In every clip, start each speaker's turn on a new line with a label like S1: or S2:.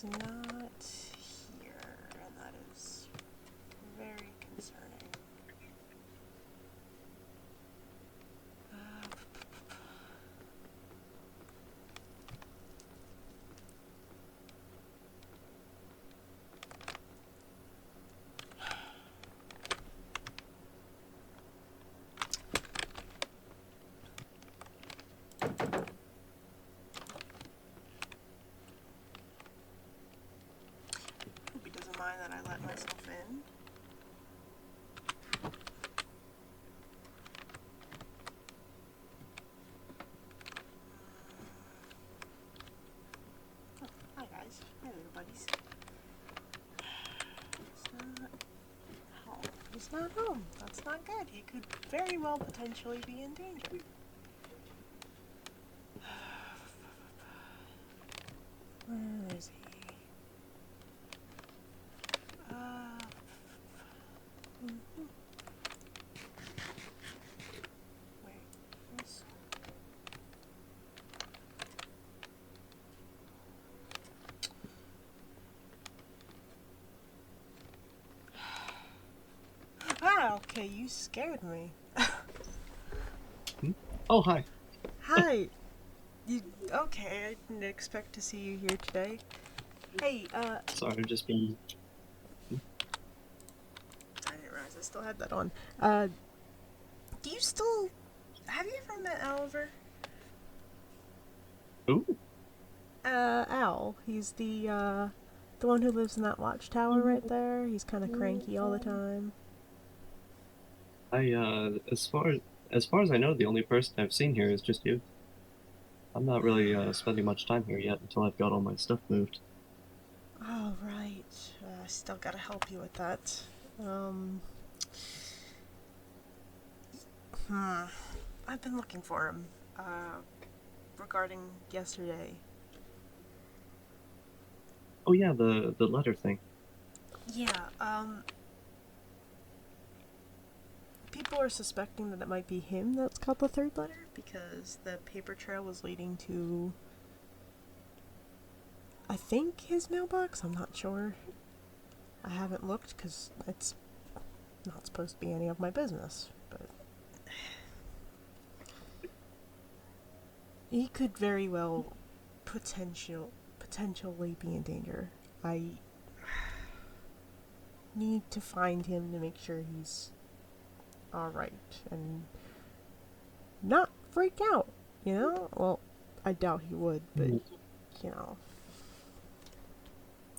S1: not here, and that is very concerning. Hope he doesn't mind that I let myself in. Oh, hi guys. Hi little buddies. He's not home. That's not good. He could very well potentially be in danger. Where is he? Wait, where's... Ah, okay, you scared me.
S2: Oh, hi.
S1: Hi. Okay, I didn't expect to see you here today. Hey,
S2: Sorry, I've just been...
S1: I didn't realize I still had that on. Do you still... Have you ever met Oliver?
S2: Ooh.
S1: Al. He's the one who lives in that watchtower right there. He's kind of cranky all the time.
S2: As far as I know, the only person I've seen here is just you. I'm not really spending much time here yet until I've got all my stuff moved.
S1: Oh, right. I still gotta help you with that. Um, I've been looking for him, regarding yesterday.
S2: Oh yeah, the letter thing.
S1: Yeah, people are suspecting that it might be him that's got the third letter because the paper trail was leading to, I think, his mailbox. I'm not sure. I haven't looked because it's not supposed to be any of my business, but he could very well potentially be in danger. I need to find him to make sure he's alright and not freak out, you know? Well, I doubt he would, but,
S2: Mm.
S1: you know.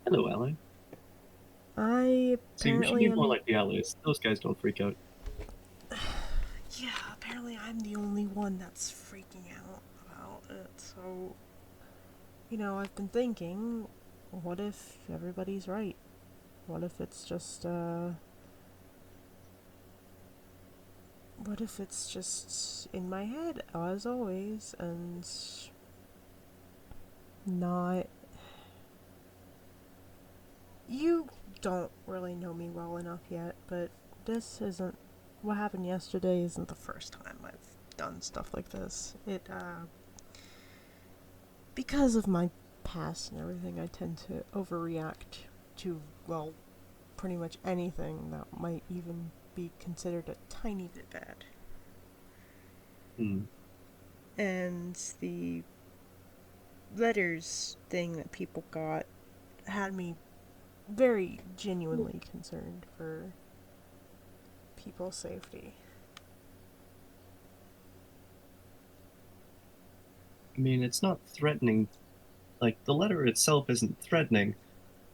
S2: Hello, Ally.
S1: I
S2: See, we should
S1: apparently
S2: be more
S1: am.
S2: like the allies. Those guys don't freak out.
S1: Yeah, apparently I'm the only one that's freaking out about it, so. I've been thinking, what if everybody's right? What if it's just, what if it's just in my head, as always, and not. You don't really know me well enough yet, but this isn't. What happened yesterday isn't the first time I've done stuff like this. Because of my past and everything, I tend to overreact to, well, pretty much anything that might even be considered a tiny bit bad.
S2: Hmm.
S1: And the letters thing that people got had me very genuinely concerned for people's safety.
S2: I mean, it's not threatening. Like, the letter itself isn't threatening,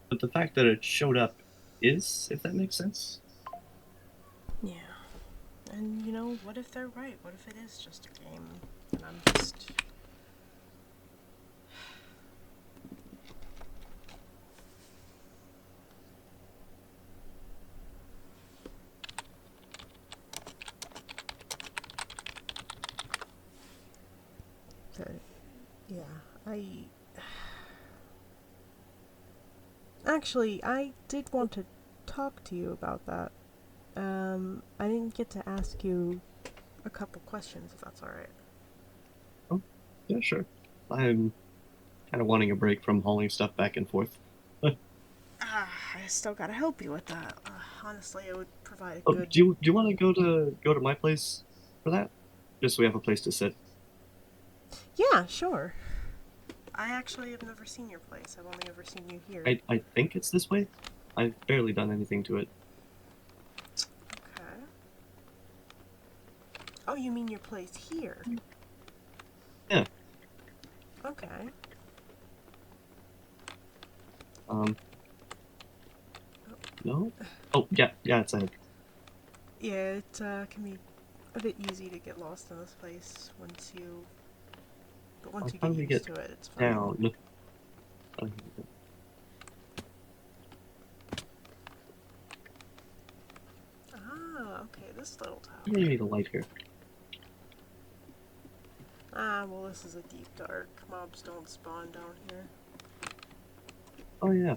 S2: but the fact that it showed up is, if that makes sense.
S1: Yeah. And what if they're right? What if it is just a game and I'm just. Okay. Yeah, I. Actually, I did want to talk to you about that. I didn't get to ask you a couple questions, if that's alright.
S2: Oh, yeah, sure. I'm kind of wanting a break from hauling stuff back and forth.
S1: I still gotta help you with that. Honestly, it would provide a
S2: Oh,
S1: good.
S2: do you want to go to my place for that? Just so we have a place to sit.
S1: Yeah, sure. I actually have never seen your place. I've only ever seen you here.
S2: I think it's this way. I've barely done anything to it.
S1: Okay. Oh, you mean your place here?
S2: Yeah.
S1: Okay.
S2: Um. No. Oh yeah, yeah. It's ahead.
S1: Yeah, it can be a bit easy to get lost in this place but once
S2: I'll
S1: you get
S2: probably
S1: used
S2: get
S1: to it, it's fine.
S2: down.
S1: Ah, okay, this little
S2: You
S1: tower.
S2: need a light here.
S1: Ah, well, this is a deep dark. Mobs don't spawn down here.
S2: Oh yeah.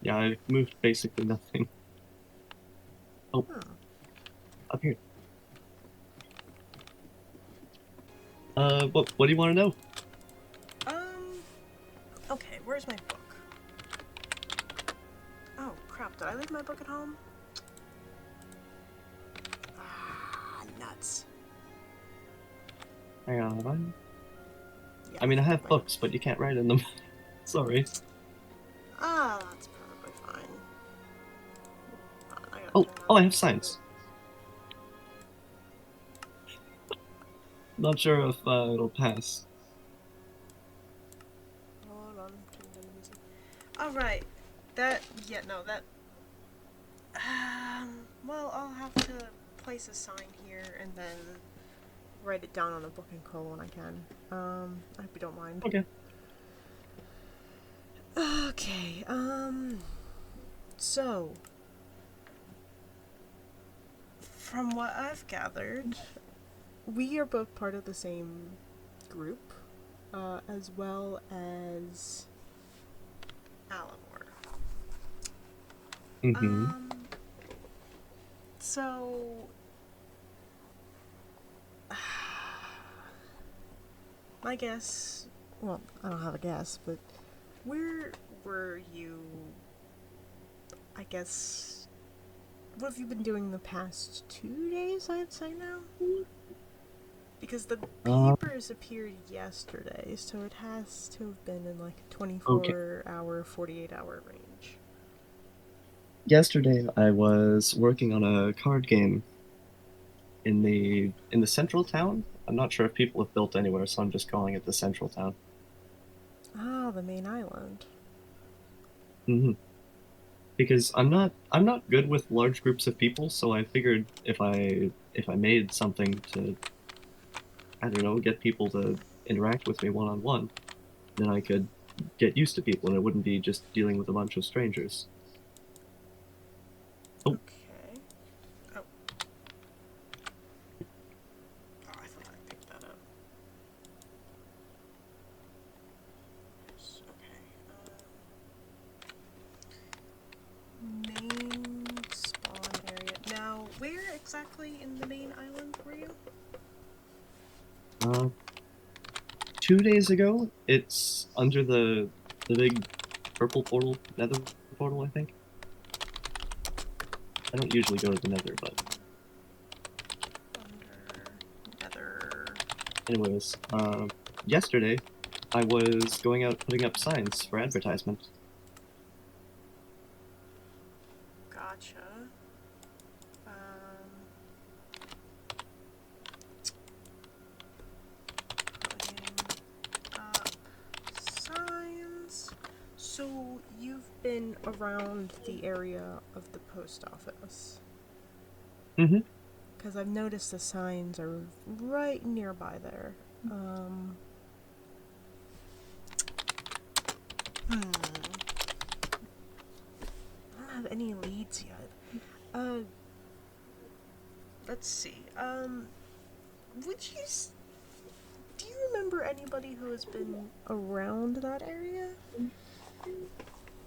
S2: Yeah, I've moved basically nothing. Oh,
S1: Hmm.
S2: up here. What do you want to know?
S1: Okay, where's my book? Oh, crap, did I leave my book at home? Ah, nuts.
S2: Hang on, have I?
S1: Yeah,
S2: I mean, I
S1: think
S2: have
S1: I might have.
S2: books, but you can't write in them. Sorry.
S1: Ah, that's perfectly fine. I gotta
S2: Oh,
S1: turn
S2: oh,
S1: on
S2: I
S1: the
S2: have
S1: music.
S2: signs. Not sure if it'll pass.
S1: Hold on, turn down the music. Alright. Yeah, no, that, well, I'll have to place a sign here and then write it down on a book and quill when I can. I hope you don't mind.
S2: Okay.
S1: Okay, so, from what I've gathered, we are both part of the same group, as well as Alamore.
S2: Mm-hmm.
S1: Um, so, my guess, well, I don't have a guess, but where were you, I guess, what have you been doing the past 2 days, I'd say now? Because the
S2: Uh,
S1: papers appeared yesterday, so it has to have been in like a
S2: okay.
S1: 24-hour, 48-hour range.
S2: Yesterday I was working on a card game in the central town. I'm not sure if people have built anywhere, so I'm just calling it the central town.
S1: Ah, the main island.
S2: Mm-hmm. Because I'm not good with large groups of people, so I figured if I made something to, I don't know, get people to interact with me one on one, then I could get used to people and it wouldn't be just dealing with a bunch of strangers. Oh,
S1: Okay. Oh. Oh, I thought I picked that up. Yes, okay. Main spawn area. Now, where exactly in the main island were you?
S2: uh, 2 days ago, it's under the big purple portal, nether portal, I think. I don't usually go to the nether, but
S1: Nether.
S2: anyways, yesterday I was going out putting up signs for advertisement.
S1: Gotcha. Um, putting up signs. So you've been around the area of the post office.
S2: Mm-hmm.
S1: Because I've noticed the signs are right nearby there. Um, hmm. I don't have any leads yet. Uh, let's see. Would you do you remember anybody who has been around that area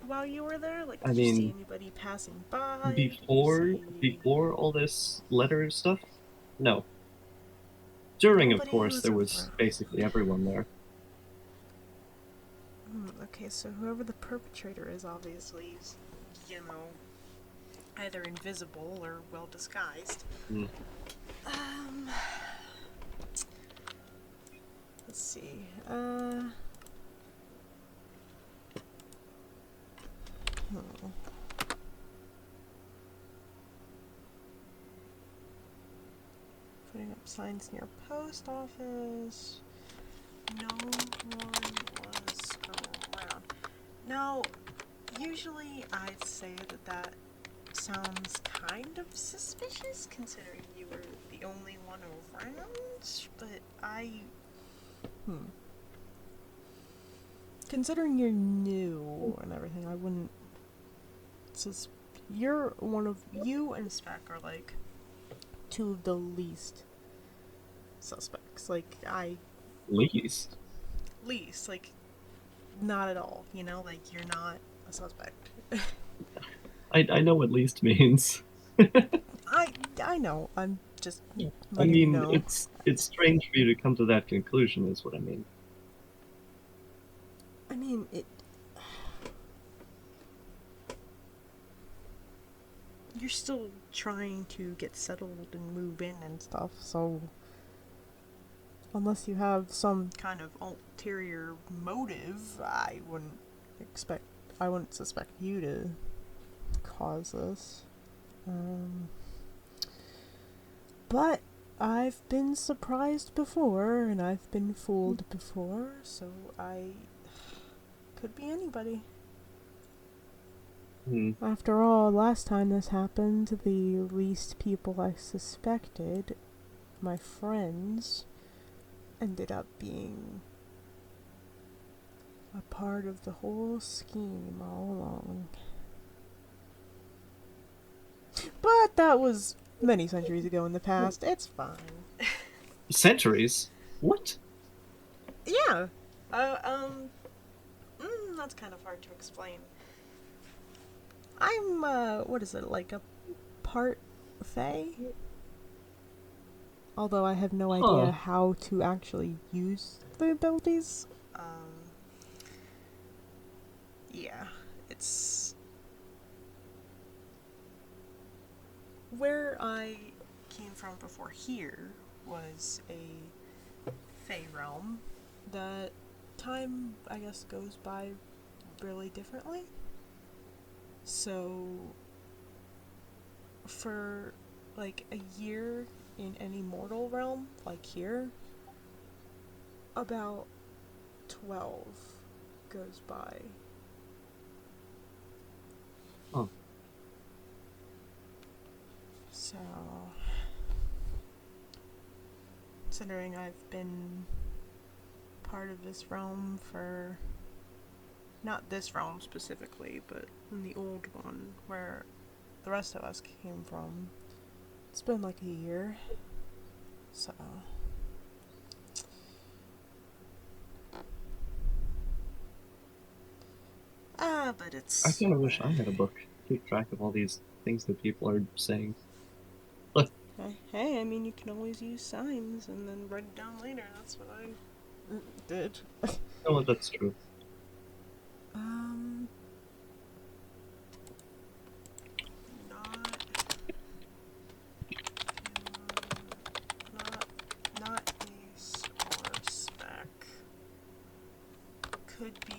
S1: while you were there? Like,
S2: I
S1: did you see
S2: mean,
S1: anybody passing by? Did you see
S2: before all this letter stuff, no. During, of
S1: nobody
S2: course,
S1: who's
S2: there was
S1: around?
S2: basically everyone there.
S1: Okay, so whoever the perpetrator is obviously is, either invisible or well disguised.
S2: Mm.
S1: Um, let's see. Putting up signs near post office. No one was around. Now, usually I'd say that sounds kind of suspicious, considering you were the only one around, but considering you're new and everything, I wouldn't. You and Spec are like two of the least suspects.
S2: Least.
S1: Like, not at all, like, you're not a suspect.
S2: I know what least means.
S1: I know, I'm just
S2: I
S1: letting you
S2: mean,
S1: know.
S2: it's strange for you to come to that conclusion, is what I mean.
S1: I mean, you're still trying to get settled and move in and stuff, so unless you have some kind of ulterior motive, expect I wouldn't suspect you to cause this. But I've been surprised before and I've been fooled before, so I could be anybody. After all, last time this happened, the least people I suspected, my friends, ended up being a part of the whole scheme all along. But that was many centuries ago in the past. It's fine.
S2: Centuries? What?
S1: Yeah. Uh, um, that's kind of hard to explain. I'm, what is it, like a part Fae? Although I have no idea
S2: Huh.
S1: how to actually use the abilities. Yeah, it's... Where I came from before here was a Fae realm. That time, I guess, goes by really differently. So, for like a year in any mortal realm, like here, about 12 goes by.
S2: Oh.
S1: So, considering I've been part of this realm for, not this realm specifically, but in the old one where the rest of us came from, it's been like a year. So, but
S2: I
S1: it's...
S2: kind of wish I had a book to keep track of all these things that people are saying. Look,
S1: Hey, I mean, you can always use signs and then write it down later. That's what I did.
S2: you know what? That's true.
S1: Um, not, not, not Ace or Spec. Could be.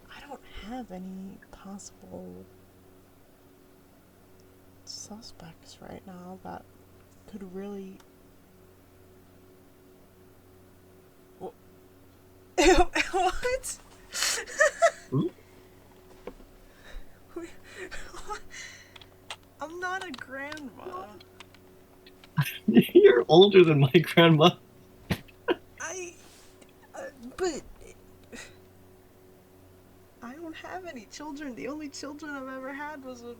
S1: I don't have any possible suspects right now that could really. What?
S2: Hmm?
S1: I'm not a grandma.
S2: You're older than my grandma.
S1: I. But I don't have any children. The only children I've ever had was a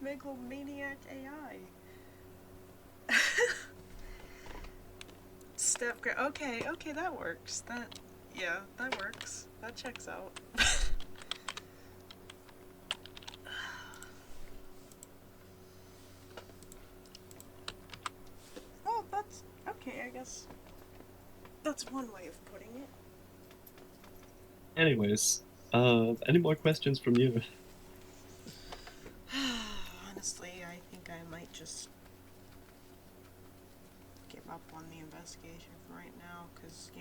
S1: megalomaniac AI. Okay, that works. That works. That checks out. Okay, I guess that's one way of putting it.
S2: Anyways, any more questions from you?
S1: Honestly, I think I might just give up on the investigation for right now, because,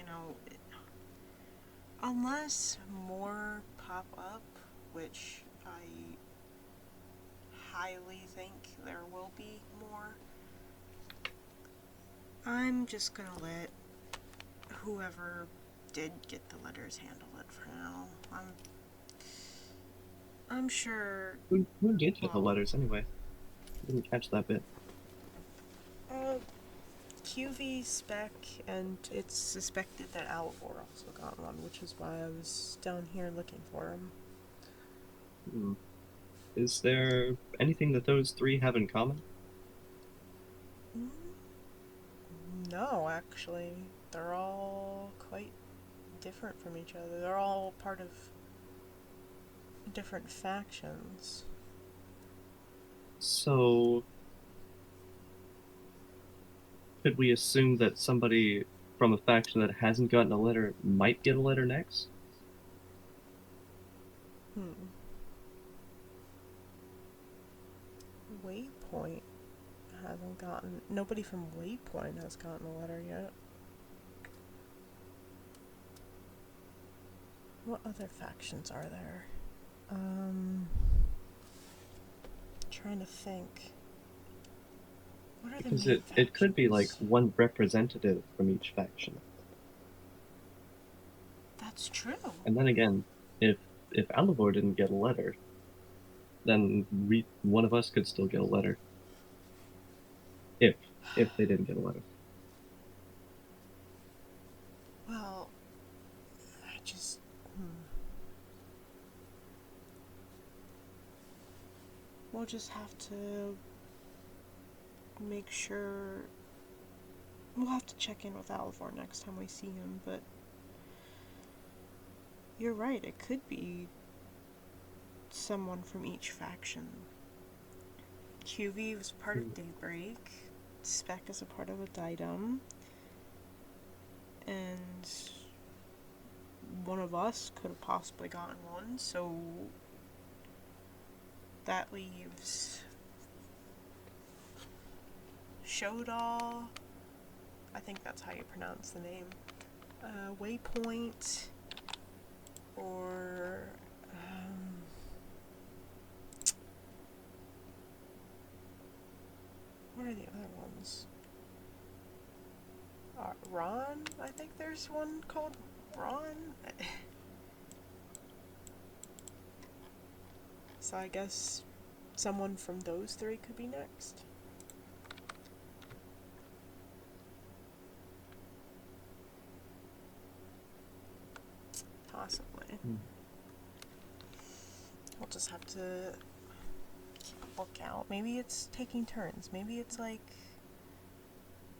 S1: unless more pop up, which I highly think there will be more, I'm just gonna let whoever did get the letters handle it for now. I'm sure.
S2: Who did get the
S1: Well,
S2: letters anyway? I didn't catch that bit.
S1: uh, QV spec, and it's suspected that Alvor also got one, which is why I was down here looking for him.
S2: Hmm. Is there anything that those three have in common?
S1: No, actually, they're all quite different from each other. They're all part of different factions.
S2: So, could we assume that somebody from a faction that hasn't gotten a letter might get a letter next?
S1: Hmm. Waypoint hasn't gotten. Nobody from Waypoint has gotten a letter yet. What other factions are there? Trying to think. What are the
S2: Because
S1: main
S2: it could be like
S1: factions?
S2: one representative from each faction.
S1: That's true.
S2: And then again, if Alivor didn't get a letter, then one of us could still get a letter. If if they didn't get a letter.
S1: Well, I just. We'll just have to make sure. We'll have to check in with Alvor next time we see him, but you're right, it could be someone from each faction. QV was part of Daybreak, Spec is a part of Adidum, and one of us could have possibly gotten one, so that leaves Shodal. I think that's how you pronounce the name. Waypoint, or what are the other ones? Ron? I think there's one called Ron. So I guess someone from those three could be next. Possibly. We'll just have to keep a lookout. Maybe it's taking turns. Maybe it's like,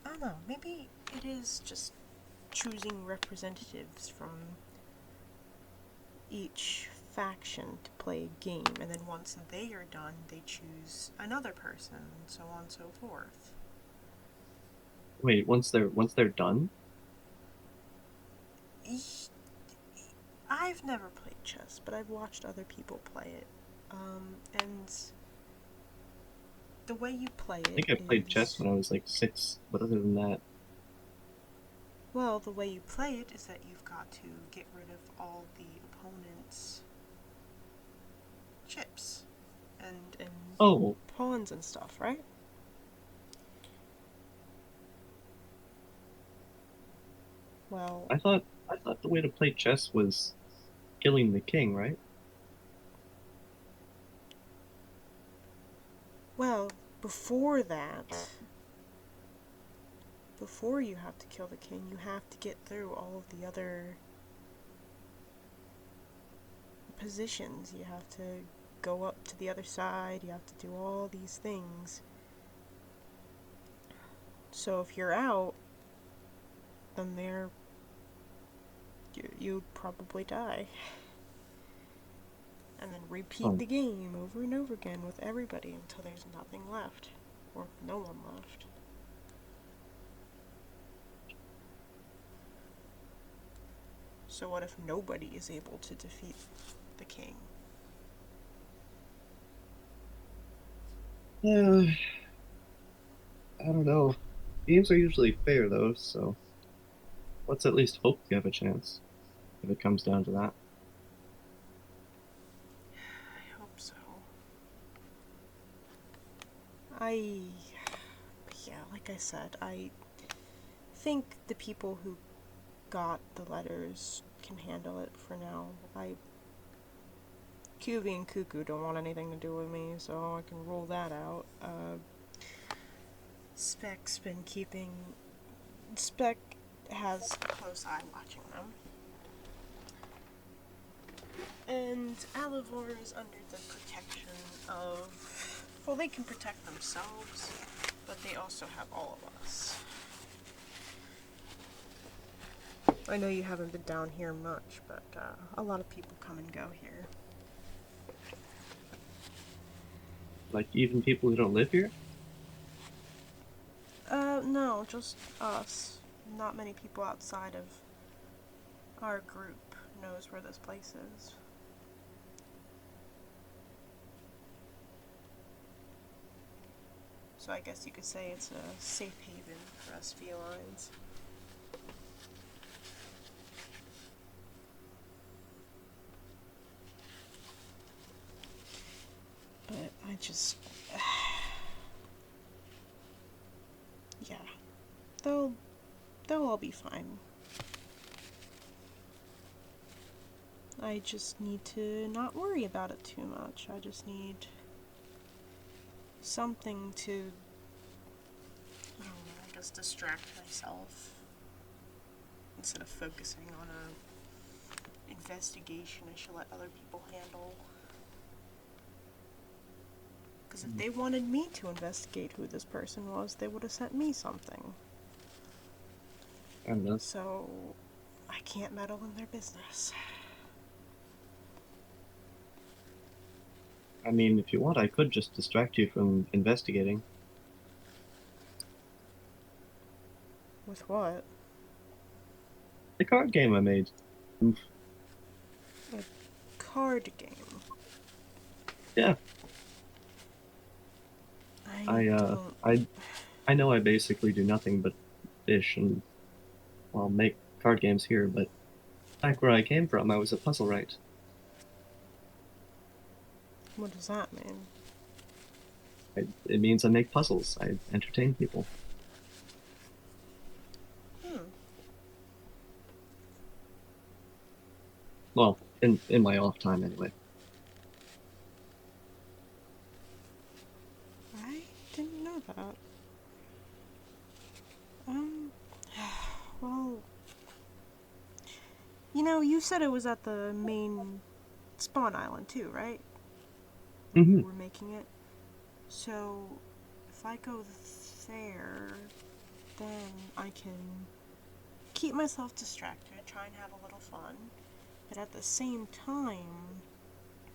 S1: I don't know. Maybe it is just choosing representatives from each faction to play a game, and then once they are done, they choose another person, and so on and so forth.
S2: Wait, once they're done?
S1: I've never played chess, but I've watched other people play it. And the way you play
S2: I
S1: it
S2: think I played chess
S1: is,
S2: when I was like 6, but other than that,
S1: well, the way you play it is that you've got to get rid of all the opponent's chips and
S2: oh,
S1: pawns and stuff, right? Well,
S2: I thought the way to play chess was killing the king, right?
S1: well, before that, before you have to kill the king, you have to get through all of the other positions. You have to go up to the other side, you have to do all these things. So if you're out, then you'd probably die. And then repeat
S2: Oh,
S1: the game over and over again with everybody until there's nothing left. Or no one left. So what if nobody is able to defeat the king?
S2: Uh, I don't know. Games are usually fair though, so let's at least hope you have a chance if it comes down to that.
S1: I hope so. I, yeah, like I said, I think the people who got the letters can handle it for now. QV and Cuckoo don't want anything to do with me, so I can rule that out. Spec's been keeping. Spec has a close eye watching them. And Alivor is under the protection of. Well, they can protect themselves, but they also have all of us. I know you haven't been down here much, but a lot of people come and go here.
S2: Like even people who don't live here?
S1: No, just us. Not many people outside of our group knows where this place is. So I guess you could say it's a safe haven for us felines. But I just... yeah. They'll all be fine. I just need to not worry about it too much. I just need something to, I don't know, I guess distract myself instead of focusing on a investigation I should let other people handle. Because if they wanted me to investigate who this person was, they would have sent me something.
S2: I don't know.
S1: So I can't meddle in their business.
S2: I mean, if you want, I could just distract you from investigating.
S1: With what?
S2: The card game I made. Oof.
S1: A card game.
S2: Yeah,
S1: I
S2: I uh,
S1: don't.
S2: I I know I basically do nothing but fish and well make card games here, but back where I came from, I was a puzzle wright.
S1: What does that mean?
S2: It means I make puzzles. I entertain people.
S1: Hmm.
S2: Well, in my off time anyway.
S1: I didn't know that. Um. Well, you said it was at the main spawn island too, right? Where
S2: Hmm.
S1: you were making it. So, if I go there, then I can keep myself distracted, try and have a little fun, but at the same time,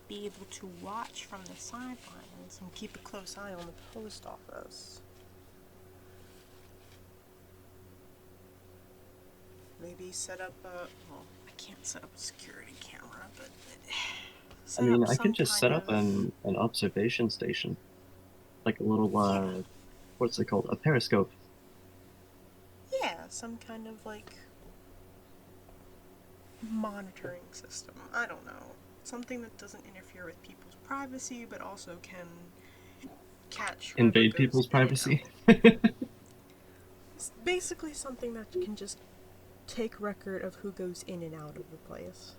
S1: be able to watch from the sidelines and keep a close eye on the post office. Maybe set up a. Well, I can't set up a security camera, but
S2: I
S1: set
S2: mean,
S1: up
S2: I could
S1: some
S2: just
S1: kind
S2: set up
S1: of.
S2: an observation station, like a little
S1: Yeah.
S2: what's it called? A periscope.
S1: Yeah, some kind of like monitoring system. I don't know. Something that doesn't interfere with people's privacy, but also can catch whoever
S2: Invade
S1: goes
S2: people's
S1: in and
S2: privacy.
S1: out. It's basically something that can just take record of who goes in and out of the place.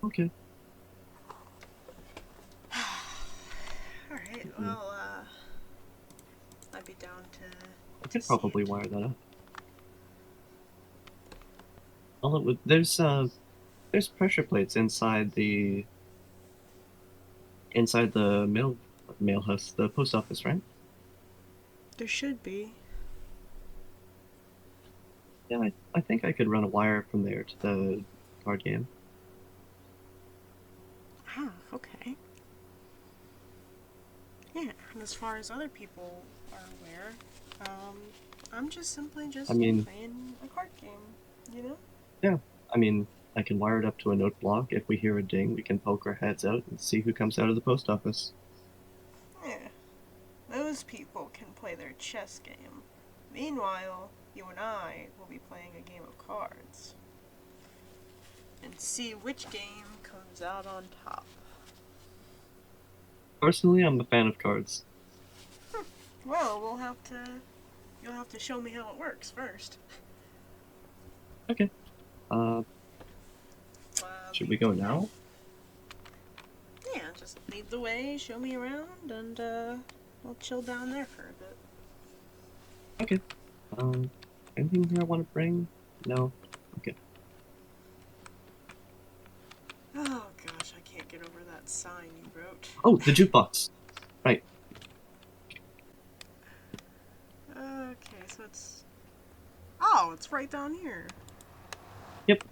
S2: Okay.
S1: Alright,
S2: Mm.
S1: well, I'd be down
S2: I
S1: to
S2: could
S1: see
S2: probably
S1: it.
S2: wire that up. All it would there's pressure plates inside the mail house, the post office, right?
S1: There should be.
S2: Yeah, I think I could run a wire from there to the card game.
S1: Ah, okay. Yeah, and as far as other people are aware, um, I'm just simply
S2: I
S1: just
S2: mean,
S1: playing a card game, you know?
S2: yeah, I mean, I can wire it up to a note block. If we hear a ding, we can poke our heads out and see who comes out of the post office.
S1: Yeah, those people can play their chess game. Meanwhile, you and I will be playing a game of cards. And see which game comes out on top.
S2: Personally, I'm a fan of cards.
S1: Well, you'll have to show me how it works first.
S2: Okay. Uh, should we go now?
S1: Yeah, just lead the way, show me around, and we'll chill down there for a bit.
S2: Okay. Um, anything here I want to bring? No. Okay.
S1: Oh gosh, I can't get over that sign you wrote.
S2: Oh, the jukebox. Right.
S1: Okay, so it's. Oh, it's right down here.
S2: Yep.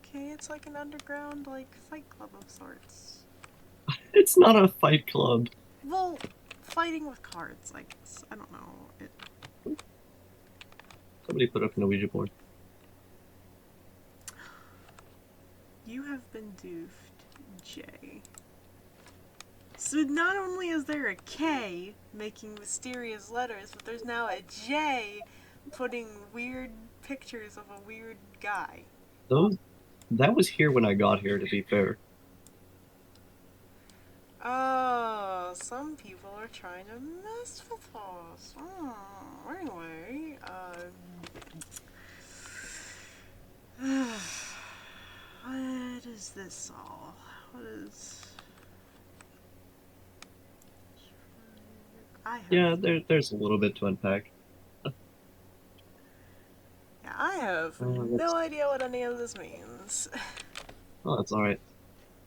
S1: Okay, it's like an underground, like, fight club of sorts.
S2: It's not a fight club.
S1: Well, fighting with cards, like, I don't know.
S2: Somebody put up an Ouija board.
S1: You have been doofed, Jay. So not only is there a K making mysterious letters, but there's now a J putting weird pictures of a weird guy.
S2: Those that was here when I got here, to be fair.
S1: Oh, some people are trying to mess with us. Oh, anyway, what is this all? What is... I have...
S2: Yeah, there's a little bit to unpack.
S1: Yeah, I have
S2: Let's.
S1: no idea what any of this means.
S2: Oh, that's all right.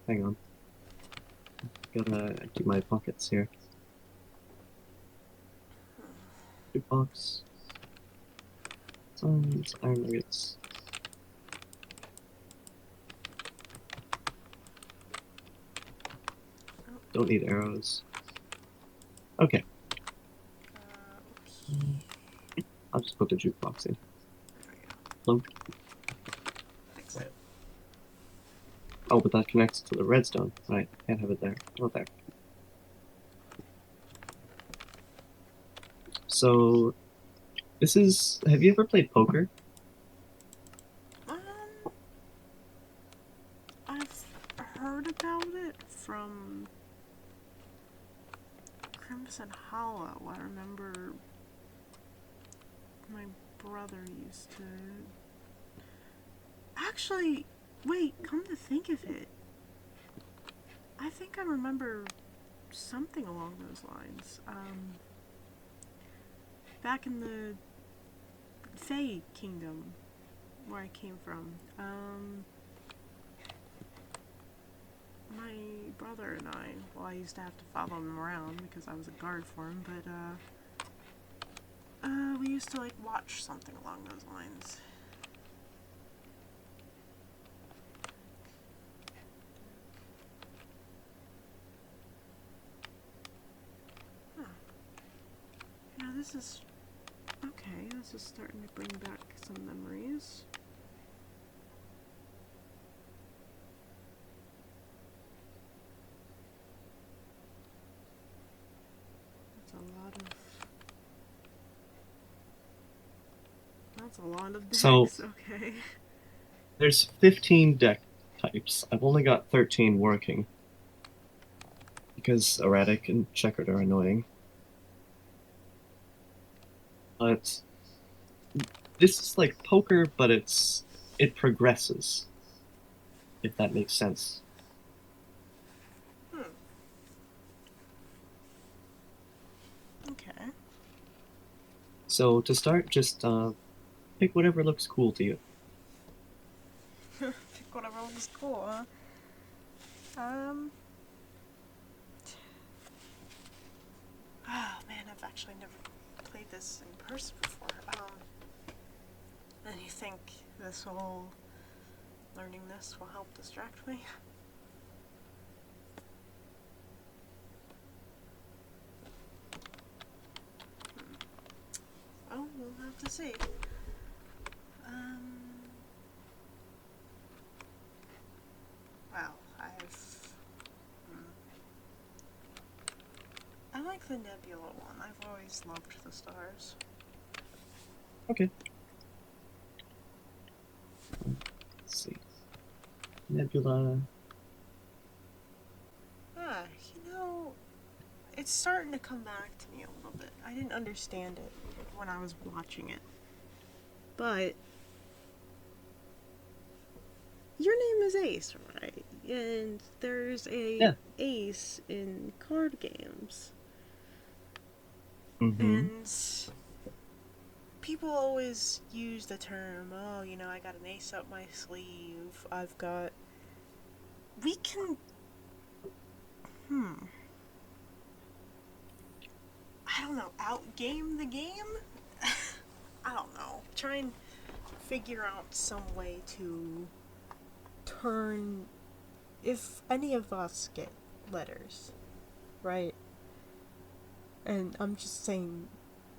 S2: Hang on. Gotta keep my pockets here. Jukebox. Some iron nuggets. Don't need arrows. Okay.
S1: Okay.
S2: I'll just put the jukebox in.
S1: There we go.
S2: Plunk.
S1: Fix it.
S2: Oh, but that connects to the redstone. Right, can't have it there. Not there. So, this is. Have you ever played poker?
S1: Um, I've heard about it from Crimson Hollow. I remember my brother used to. Actually, wait, come to think of it, I think I remember something along those lines. Back in the Fae Kingdom, where I came from, my brother and I used to have to follow him around because I was a guard for him, but, we used to, like, watch something along those lines. Huh. Yeah, this is... Okay, this is starting to bring back some memories. That's a lot of
S2: So,
S1: decks, okay.
S2: there's 15 deck types. I've only got 13 working. Because erratic and checkered are annoying. But this is like poker, but it progresses. If that makes sense.
S1: Hmm. Okay.
S2: So to start, just pick whatever looks cool to you.
S1: Pick whatever looks cool, huh? Oh man, I've actually never played this in person before. And you think learning this will help distract me? Oh, we'll have to see. the nebula one. I've always loved the stars.
S2: Okay. Let's see. Nebula.
S1: Ah, it's starting to come back to me a little bit. I didn't understand it when I was watching it. But your name is Ace, right? And there's a
S2: Yeah.
S1: ace in card games.
S2: Mm-hmm.
S1: And people always use the term, oh, I got an ace up my sleeve. I've got. We can. I don't know. Outgame the game? I don't know. Try and figure out some way to turn. If any of us get letters, right? And I'm just saying,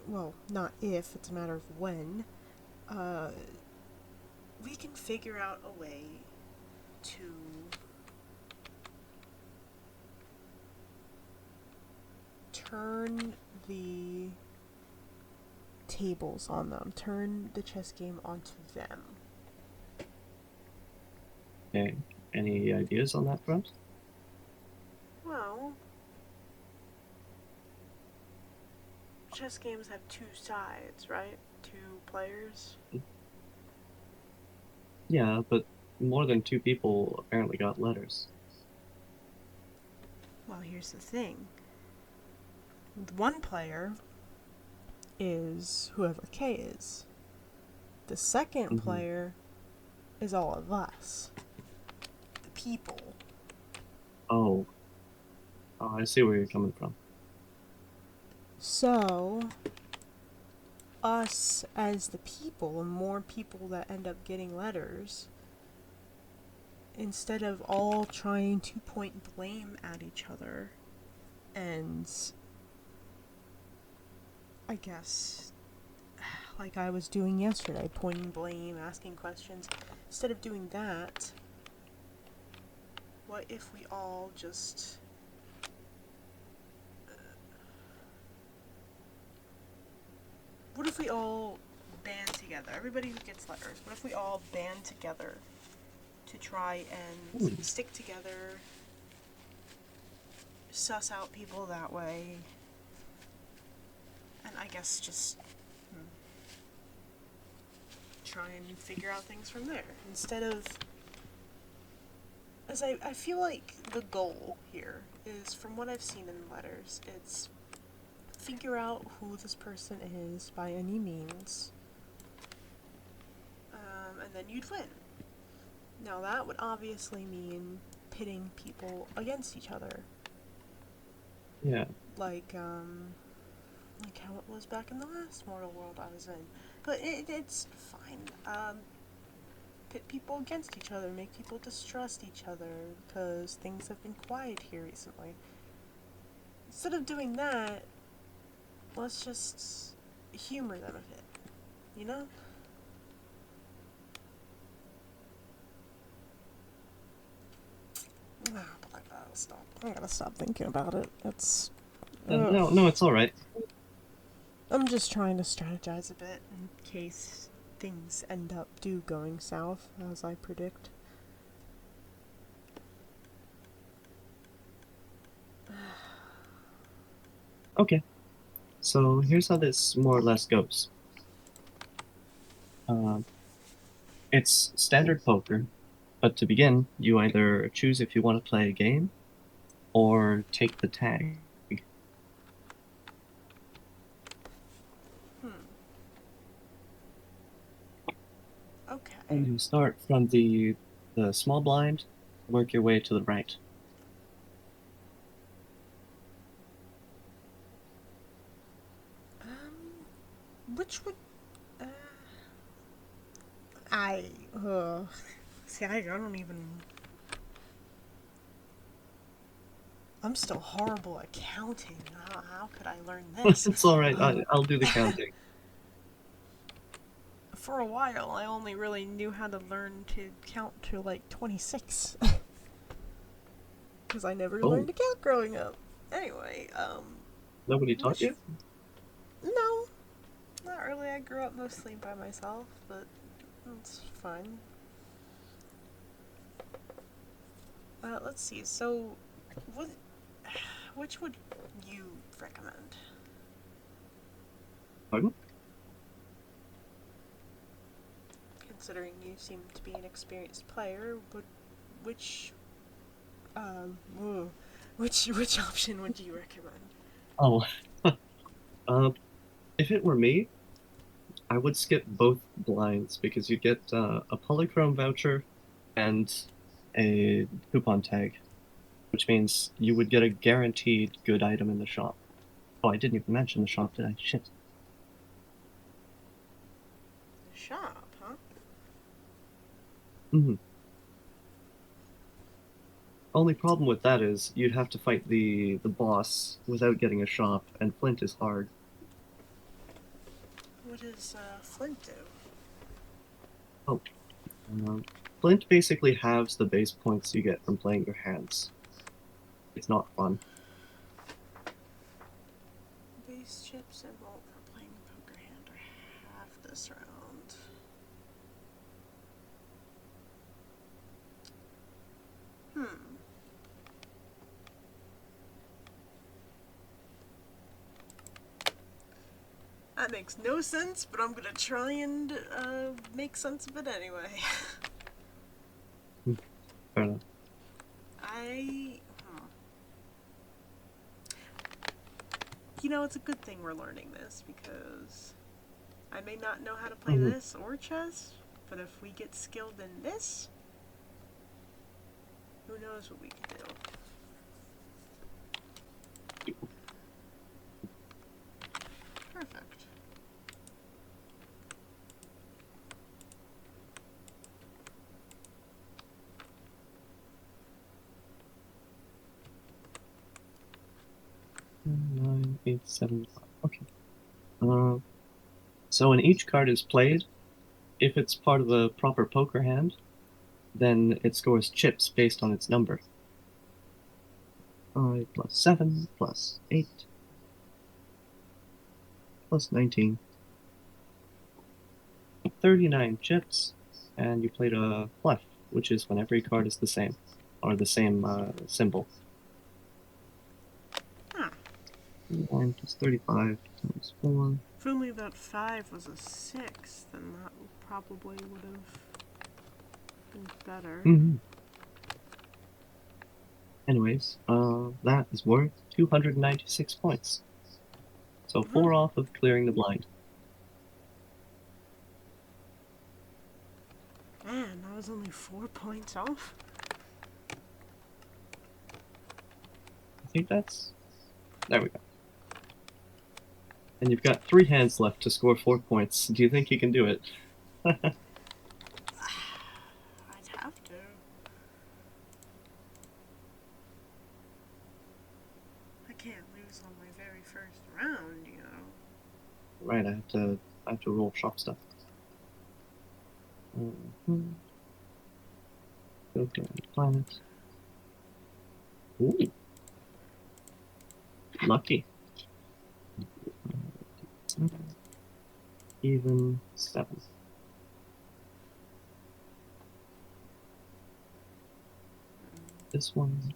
S1: well, not if, it's a matter of when, uh, we can figure out a way to turn the tables on them, turn the chess game onto them.
S2: Okay. Any ideas on that front?
S1: Well, chess games have two sides, right? Two players.
S2: Yeah, but more than two people apparently got letters.
S1: Well, here's the thing. One player is whoever K is. The second
S2: Mm-hmm.
S1: player is all of us. The people.
S2: Oh. Oh, I see where you're coming from.
S1: So, us as the people, and more people that end up getting letters, instead of all trying to point blame at each other, and I guess, like I was doing yesterday, pointing blame, asking questions, instead of doing that, what if we all just what if we all band together? Everybody who gets letters, what if we all band together to try and
S2: Hmm.
S1: stick together, suss out people that way, and I guess just try and figure out things from there instead of. As I feel like the goal here is, from what I've seen in letters, it's figure out who this person is by any means, and then you'd win. Now that would obviously mean pitting people against each other,
S2: Yeah.
S1: like how it was back in the last Mortal World I was in. But it's fine. Pit people against each other, make people distrust each other, because things have been quiet here recently. Instead of doing that, let's just humor them a bit, you know? But I gotta stop thinking about it. It's. Ugh.
S2: No, no, it's all right.
S1: I'm just trying to strategize a bit in case things end up going south, as I predict.
S2: Okay. So here's how this more or less goes. Um, it's standard poker, but to begin, you either choose if you want to play a game or take the tag.
S1: Hmm.
S2: And
S1: Okay.
S2: you start from the small blind, work your way to the right.
S1: Which would. Uh, I. See, I don't even. I'm still horrible at counting. How could I learn this?
S2: It's all right.
S1: Um,
S2: I'll do the counting.
S1: for a while, I only really knew how to learn to count to like 26. Because I never
S2: Oh,
S1: learned to count growing up. Anyway,
S2: Nobody taught
S1: Which,
S2: you?
S1: no, not really. I grew up mostly by myself, but that's fine. Let's see. So, what? Which would you recommend?
S2: Pardon?
S1: Considering you seem to be an experienced player, which ooh, which option would you recommend?
S2: Oh, uh, if it were me, I would skip both blinds because you get a polychrome voucher and a coupon tag, which means you would get a guaranteed good item in the shop. Oh, I didn't even mention the shop, did I? Shit.
S1: The shop, huh?
S2: Hmm. Only problem with that is you'd have to fight the boss without getting a shop, and Flint is hard.
S1: What does Flint do?
S2: Oh, um, Flint basically halves the base points you get from playing your hands. It's not fun.
S1: Base chips and vault for playing poker hand are half this round. Hmm. That makes no sense, but I'm gonna try and make sense of it anyway.
S2: Hmm, fair enough.
S1: I. You know, it's a good thing we're learning this because I may not know how to play
S2: Hmm.
S1: this or chess, but if we get skilled in this, who knows what we can do. Perfect.
S2: Nine, eight, seven, five. Okay. Uh, so when each card is played, if it's part of a proper poker hand, then it scores chips based on its number. 5 plus 7 plus 8 plus 19. 39 chips, and you played a flush, which is when every card is the same, or the same symbol.
S1: Huh.
S2: 9 plus 35 times 4.
S1: If only that 5 was a 6, then that probably would have been better.
S2: Mhm. Anyways, that is worth 296 points. So
S1: Hmm.
S2: 4 off of clearing the blind.
S1: Man, that was only 4 points off.
S2: I think that's... There we go. And you've got 3 hands left to score 4 points. Do you think you can do it?
S1: I'd have to. I can't lose on my very first round, you know.
S2: Right, I have to roll shop stuff. Mhm. Go to planet. Ooh, lucky. Even 7. This one.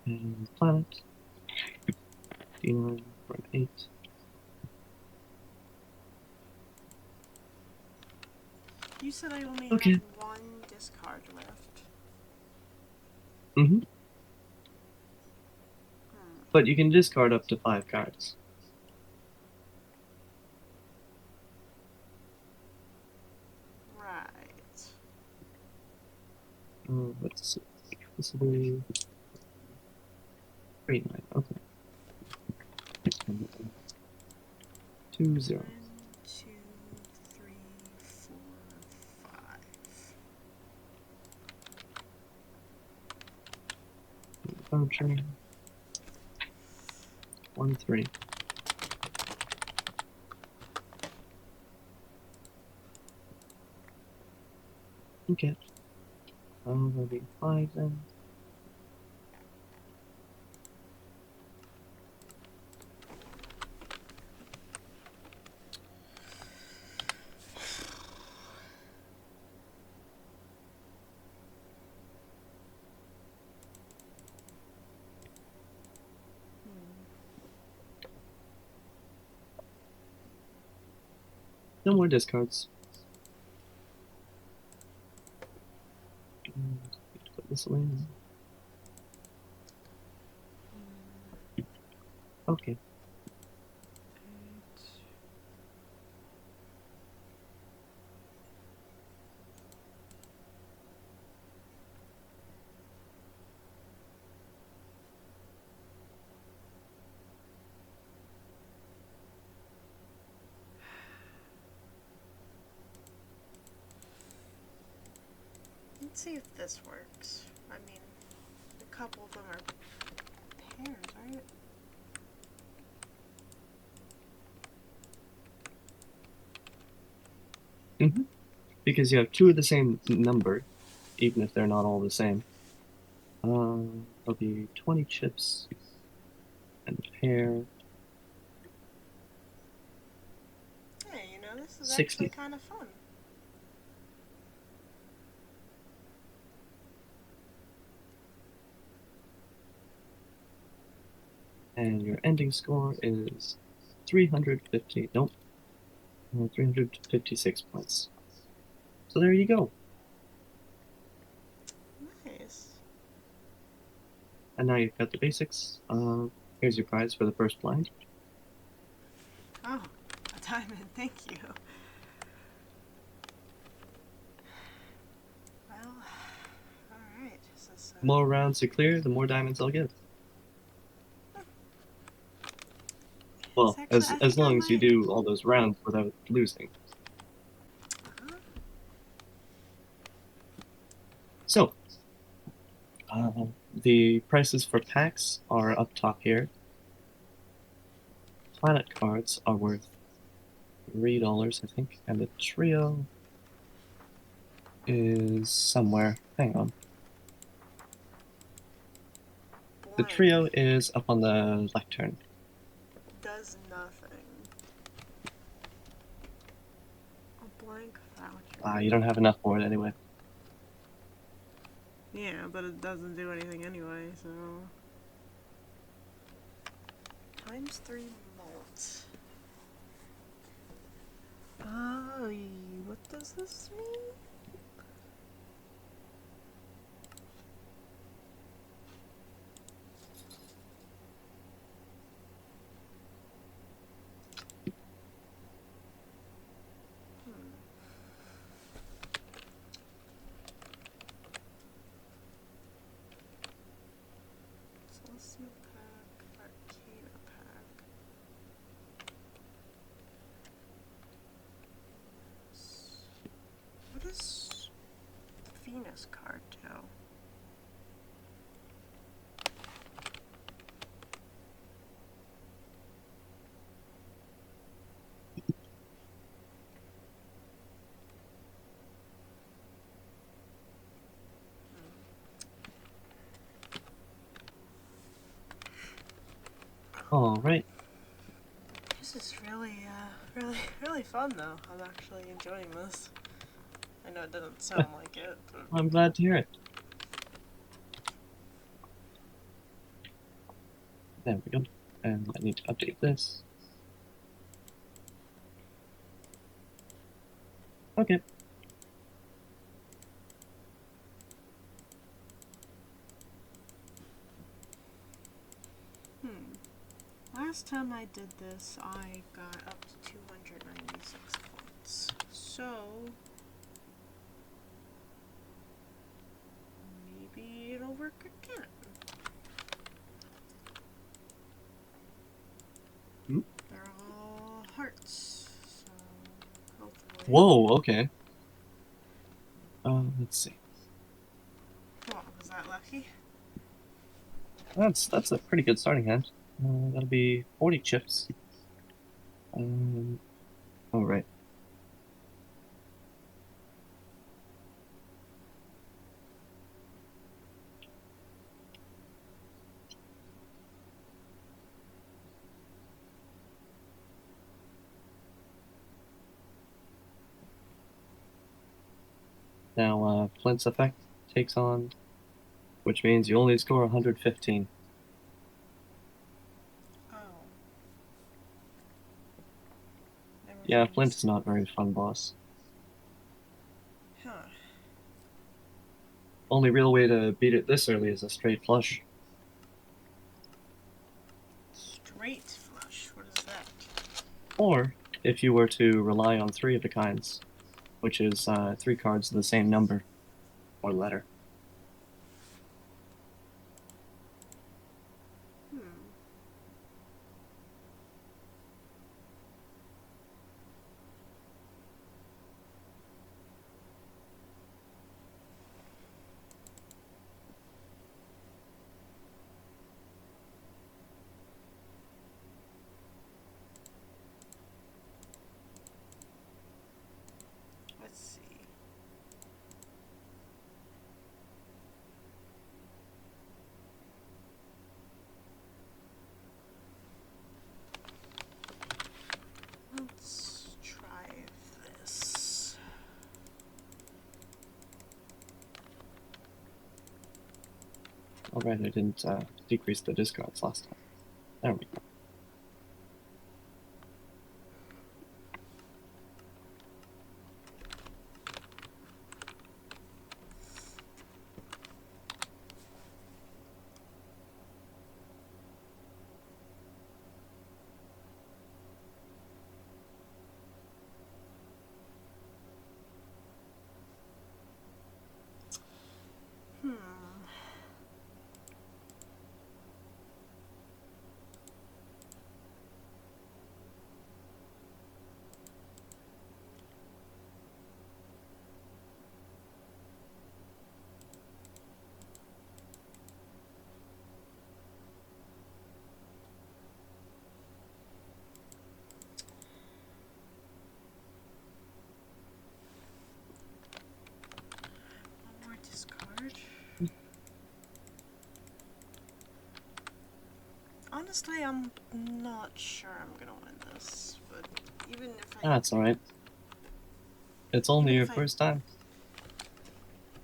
S2: And planet. D9 for an 8.
S1: You said I only had
S2: Okay.
S1: one discard left.
S2: Mm-hmm.
S1: Hmm.
S2: But you can discard up to 5 cards.
S1: Right.
S2: Let's see. This will be 3 9. Okay. 2 0.
S1: 1, 2, 3, 4, 5.
S2: Voucher. 1 3. Okay. That'll be 5 then. No more discards. Put this away. Okay.
S1: Let's see if this works. I mean, a couple of them are pairs, right?
S2: Mm-hmm. Because you have two of the same number, even if they're not all the same. There'll be 20 chips and a pair.
S1: Hey, you know, this is
S2: 60.
S1: actually kind of fun.
S2: And your ending score is 350. Nope. 356 points. So there you go.
S1: Nice.
S2: And now you've got the basics. Here's your prize for the first blind.
S1: Oh, a diamond, thank you. Well, alright.
S2: The more rounds you clear, the more diamonds I'll give. Well,
S1: Actually,
S2: as
S1: I think I
S2: long as you
S1: might.
S2: do all those rounds without losing.
S1: Uh-huh.
S2: So, the prices for packs are up top here. Planet cards are worth $3, I think, and the trio is somewhere. Hang on. The
S1: Blank
S2: trio is up on the lectern.
S1: does nothing. A blank voucher.
S2: You don't have enough for it anyway.
S1: Yeah, but it doesn't do anything anyway, so. ×3 mult. What does this mean? Celestial pack, Arcana pack. What does the Venus card do?
S2: All right.
S1: This is really fun though. I'm actually enjoying this. I know it doesn't sound like it, but
S2: I'm glad to hear it. There we go. And I need to update this. Okay.
S1: last time I did this, I got up to 296 points. So maybe it'll work again. They're all hearts, so hopefully.
S2: Whoa, okay. Let's see.
S1: What, was that lucky?
S2: That's a pretty good starting hand. That'll be 40 chips. All right. Now, Flint's effect takes on, which means you only score 115.
S1: Oh. Never
S2: Yeah, Flint
S1: things.
S2: is not very fun, boss.
S1: Huh.
S2: Only real way to beat it this early is a straight flush.
S1: Straight flush. What is that?
S2: Or if you were to rely on three of the kinds, which is three cards of the same number or letter.
S1: Hmm. Let's see. Let's try this.
S2: Alright, I didn't decrease the discards last time. There we go.
S1: Hmm. One more discard. Honestly, I'm not sure I'm gonna win this, but even if I,
S2: That's alright. It's only
S1: even
S2: your
S1: if I,
S2: first time.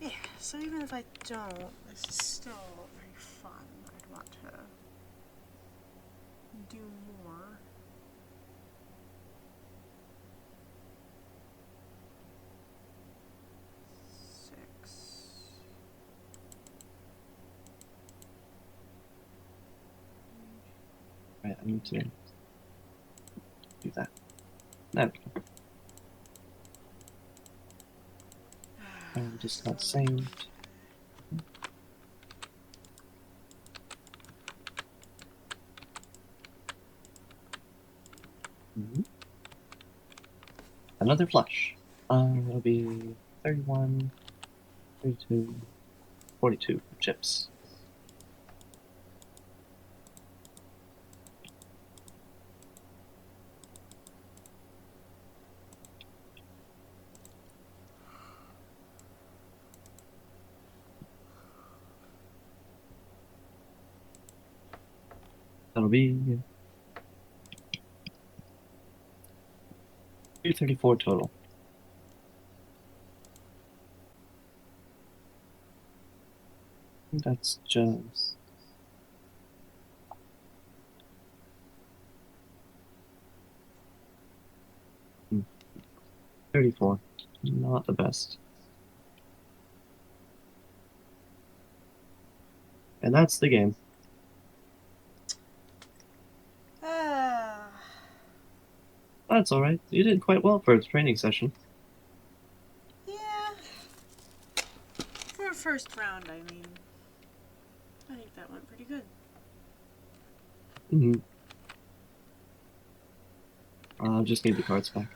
S1: yeah. So even if I don't, this is still very fun. I'd want to do more. Six.
S2: Right, I need to do that. There we go. And just not saved. Another flush. It'll be 31, 32, 42 chips. That'll be 234 total. That's just 34. Not the best. And that's the game.
S1: Ah.
S2: That's alright. You did quite well for a training session.
S1: Yeah. For a first round, I mean. I think that went pretty good.
S2: Mm-hmm. I'll just need the cards back.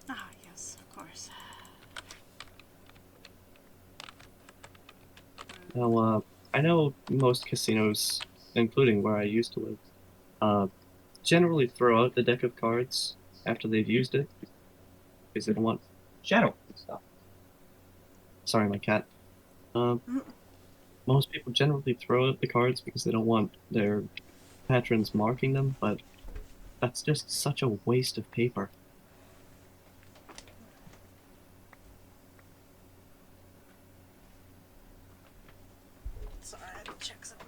S1: Ah, yes, of course.
S2: Now, I know most casinos, including where I used to live, uh, generally throw out the deck of cards after they've used it because they don't want shadow stuff. Sorry, my cat. Um, most people generally throw out the cards because they don't want their patrons marking them, but that's just such a waste of paper.
S1: Sorry, I had to check something.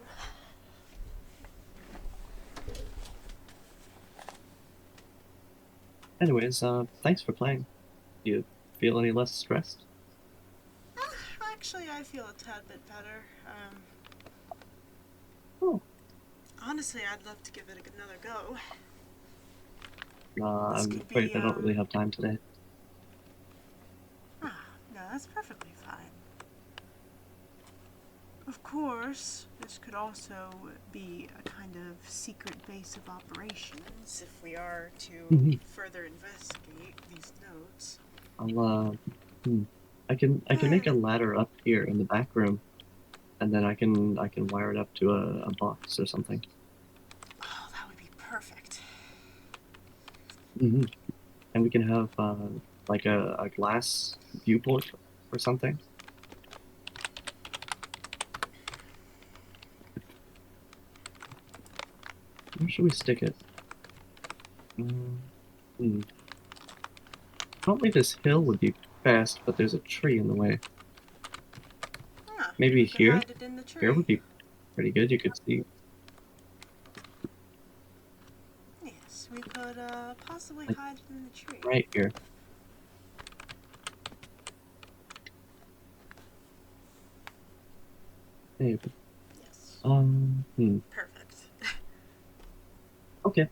S2: Anyways, thanks for playing. Do you feel any less stressed?
S1: Actually, I feel a tad bit better.
S2: Oh,
S1: Honestly, I'd love to give it another go. This
S2: I'm
S1: could
S2: afraid
S1: be,
S2: I don't really have time today.
S1: no, that's perfectly fine. Of course, this could also be a kind of secret base of operations if we are to
S2: Hmm.
S1: further investigate these notes.
S2: I'll, hmm. I can make a ladder up here in the back room, and then I can wire it up to a box or something.
S1: Oh, that would be perfect.
S2: Hmm. And we can have like a glass viewport or something. Where should we stick it? Mm, hmm. Probably this hill would be best, but there's a tree in the way. Maybe
S1: We could
S2: here?
S1: hide it in the
S2: Here would
S1: tree.
S2: be pretty good. You could see
S1: Yes, we could possibly
S2: like
S1: hide it in the tree.
S2: right here. Maybe.
S1: Yes,
S2: Hmm.
S1: perfect.
S2: Okay.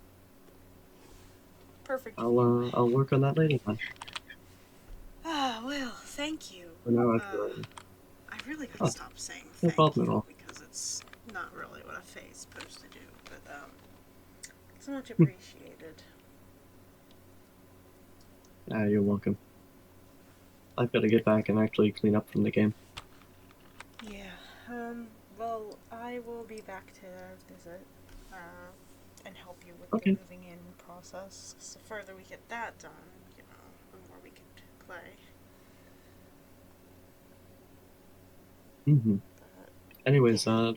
S1: Perfect view.
S2: I'll work on that later then.
S1: Well, thank you.
S2: For now, I have
S1: Uh,
S2: to.
S1: I really gotta
S2: Oh,
S1: stop saying
S2: no
S1: thank
S2: problem
S1: you
S2: at all.
S1: because it's not really what a fae is supposed to do, but it's much
S2: Hmm.
S1: appreciated.
S2: You're welcome. I've got to get back and actually clean up from the game.
S1: Yeah, well, I will be back to visit, and help you with the
S2: Okay.
S1: moving in process. 'Cause the further we get that done, the more we can play.
S2: Hmm.
S1: But,
S2: Anyways,
S1: yeah.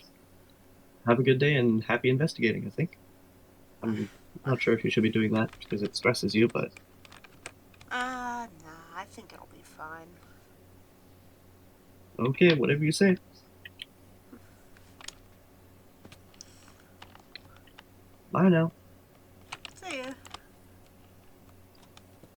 S2: have a good day and happy investigating, I think. I'm
S1: Uh,
S2: not sure if you should be doing that because it stresses you, but
S1: nah, I think it'll be fine.
S2: okay, whatever you say. Bye now.